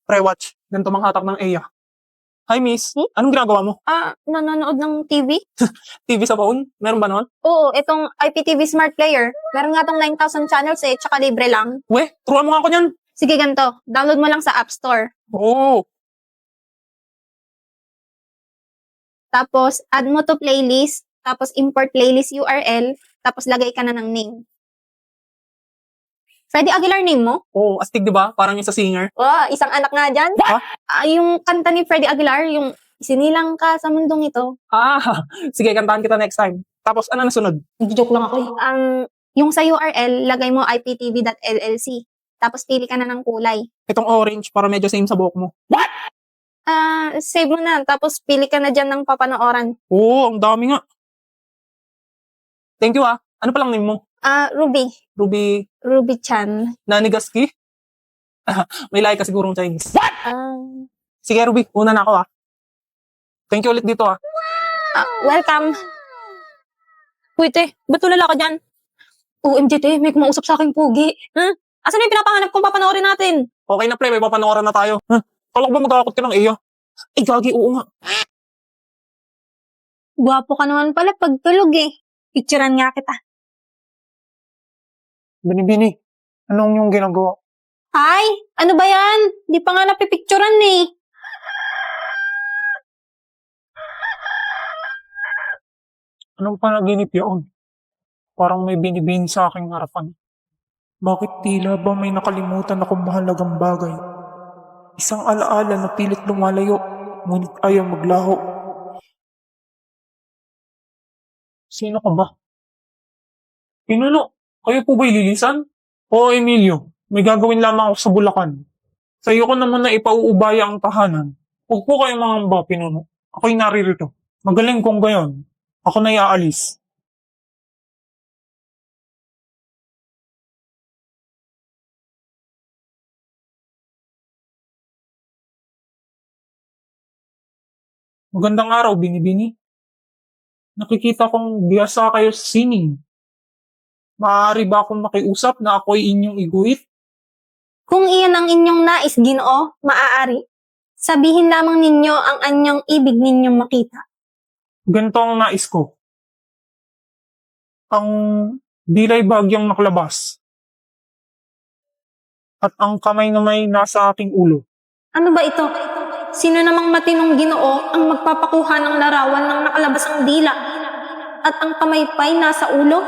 Pre-watch. Ganito mang hatak ng Eya. Hi, miss. Hmm? Anong ginagawa mo? Nanonood ng TV? TV sa phone? Meron ba noon? Oo, itong IPTV Smart Player. Meron nga tong 9,000 channels tsaka libre lang. We, turuan mo nga ako niyan. Sige, ganito. Download mo lang sa App Store. Oo. Tapos, add mo to playlist. Tapos, import playlist URL. Tapos, lagay ka na ng name. Freddie Aguilar name mo? Oo, astig, di ba? Parang yung sa singer. Wow, isang anak nga dyan. Ha? Yung kanta ni Freddie Aguilar, yung sinilang ka sa mundong ito. Sige, kantahan kita next time. Tapos, ano nasunod? Joke lang ako eh. Yung sa URL, lagay mo iptv.llc. Tapos, pili ka na ng kulay. Itong orange para medyo same sa buhok mo. Save mo na. Tapos, pili ka na dyan ng papanooran. Oo, ang dami nga. Thank you ah. Ano palang name mo? Ruby. Ruby Chan. Nanigaski? May lahi ka sigurong Chinese. Sige Ruby, una na ako ah. Thank you ulit dito ah. Welcome. Uy, te, ba't tulala ka dyan? OMG, te, may kumausap sa aking pugi. Asan na yung pinapanganap kong papanoorin natin? Okay na pre, may papanooran na tayo. Kala ko ba magkakakot ka ng Eya? Ay gagi, oo nga. Gwapo ka naman pala pag tulog eh. Picturean nga kita. Bini-bini, anong yung ginagawa? Ay, ano ba yan? Di pa nga napipicturean eh. Anong panaginip yun? Parang may binibini sa aking harapan. Bakit tila ba may nakalimutan akong mahalagang bagay? Isang alaala na pilit lumalayo, ngunit ayaw maglaho. Sino ka ba? Pinuno, kayo po ba'y lilisan? Oo, Emilio, may gagawin lamang ako sa Bulacan. Sa iyo ko naman na ipauubaya ang tahanan. Huwag po kayong mangamba, Pinuno. Ako'y naririto. Magaling kong gayon. Ako na iaalis. Magandang araw, Bini-Bini. Nakikita kong biyasa kayo sa sining. Maaari ba akong makiusap na ako'y inyong iguhit? Kung iyan ang inyong nais, Ginoo, maaari. Sabihin lamang ninyo ang anyong ibig ninyong makita. Ganito ang nais ko. Ang dilay bagyang naklabas. At ang kamay na may nasa aking ulo. Ano ba ito? Sino namang matinong Ginoo ang magpapakuha ng larawan ng nakalabasang dila at ang kamay pa'y nasa ulo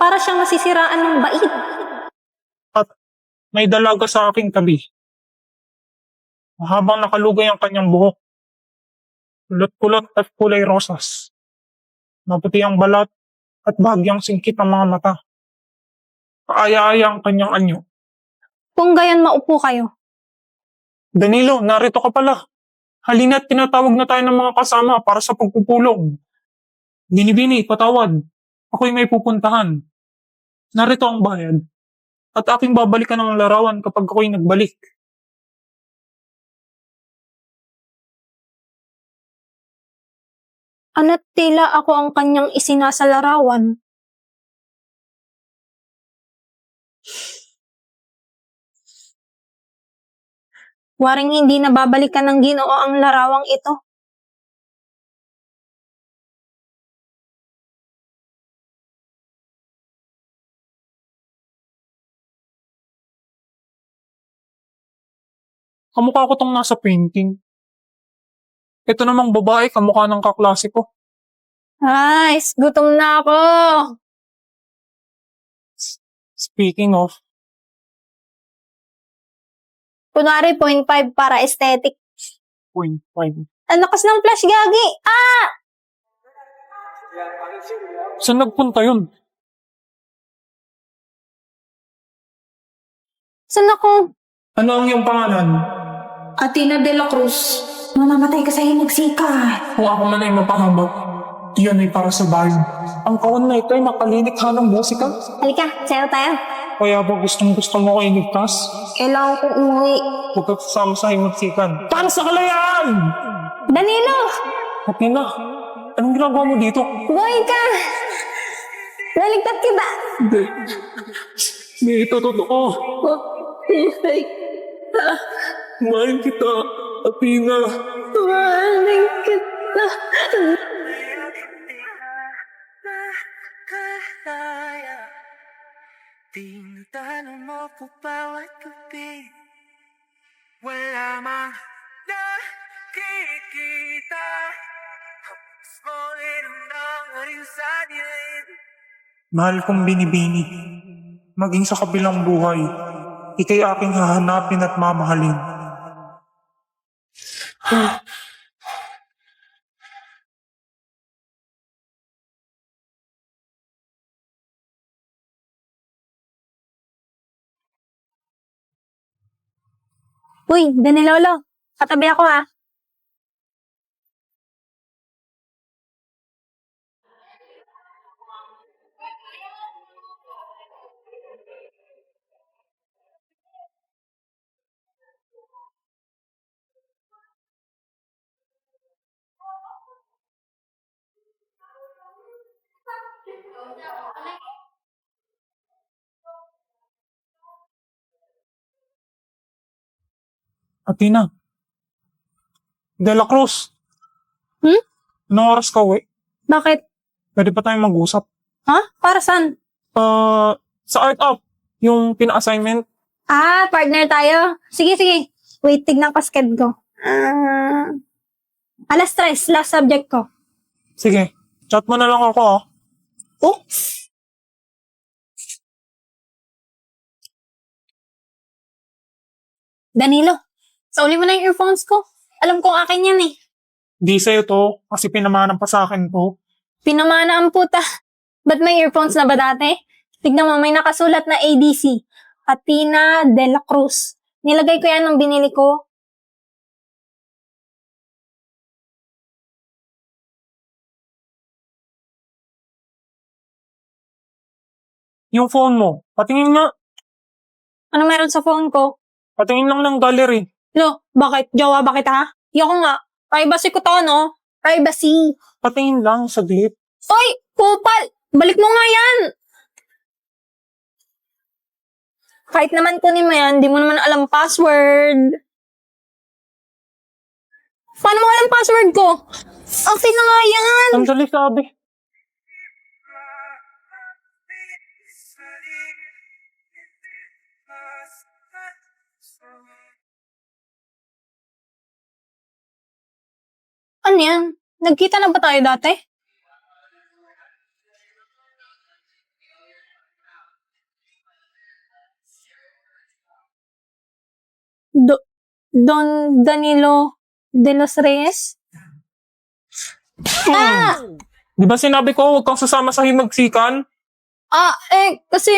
para siyang masisiraan ng bait? At may dalaga sa aking tabi. Habang nakalugay ang kanyang buhok. Kulot-kulot at kulay rosas. Maputi ang balat at bahagyang singkit ang mga mata. Kaaya-aya ang kanyang anyo. Kung gayon, maupo kayo. Danilo, narito ka pala. Halina't tinatawag na tayo ng mga kasama para sa pagpupulong. Bini-bini, patawad. Ako'y may pupuntahan. Narito ang bayad. At aking babalikan ang larawan kapag ako'y nagbalik. Ana't tila ako ang kanyang isinasalarawan. Waring hindi nababalikan ng Ginoo ang larawang ito. Kamukha ko tong nasa painting. Ito namang babae, kamukha ng kaklase ko. Ay, gutom na ako. Speaking of, Kunwari, 0.5 para aesthetic. 0.5. Ang lakas ng flash, gagi. Saan nagpunta yun? Saan ako? Ano ang iyong pangalan? Athena de la Cruz. Mamamatay ka sa hinagsikat. Kung ako man ay mapahabag, iyan ay para sa bayan. Ang kawan na ito ay nakalilikha ng musika. Halika, sayo tayo. Kaya ba gusto mo ko iligtas? Kailangan kong umuwi. Huwag ka kasama sa himagsikan. Para sa kalayaan! Danilo! Athena, anong ginagawa mo dito? Buhay ka! Naligtas kita! Hindi ito totoo. Buhay ka! Mahal kita, Athena. Mahalin kita. Kaya tinatalo mo po bawat gabi. Wala mang nakikita. Hapos mo rin ang nangarin sa dilim. Mahal kong binibini. Maging sa kabilang buhay, ikay aking hahanapin at mamahalin. Uy, Danilolo. Katabi ako ha. Athena. De La Cruz. Hmm? Anong oras ka uwi? Bakit? Pwede pa tayong mag-usap. Ha? Para saan? Sa Art Up, yung pina-assignment. Ah, partner tayo. Sige, sige. Wait, tignan ko schedule ko. Alas 3, last subject ko. Sige, chat mo na lang ako ah. Oops. Danilo, sauli mo na yung earphones ko. Alam kong akin yan eh. Di sa'yo to, kasi pinamanan pa sa akin to. Pinamana ang puta. Ba't may earphones na ba dati? Tignan mo, may nakasulat na ADC. Athena de la Cruz. Nilagay ko yan nung binili ko. Yung phone mo, patingin nga. Ano meron sa phone ko? Patingin lang ng gallery. Lo, bakit? Jowa ba kita ha? Yoko nga. Privacy ko to, no? Privacy. Patingin lang, saglit. Oy! Kupal! Balik mo nga yan! Kahit naman kunin mo yan, di mo naman alam password. Paano mo alam password ko? Okay na nga yan! Sandali sabi. Ano yan? Nagkita na ba tayo dati? Don Danilo de los Reyes? Ah! Di ba sinabi ko huwag kang sasama sa himagsikan? Kasi...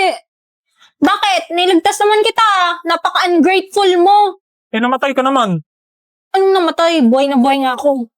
Bakit? Niligtas naman kita. Napaka-ungrateful mo. Eh namatay ka naman. Anong namatay? Buhay na buhay nga ako.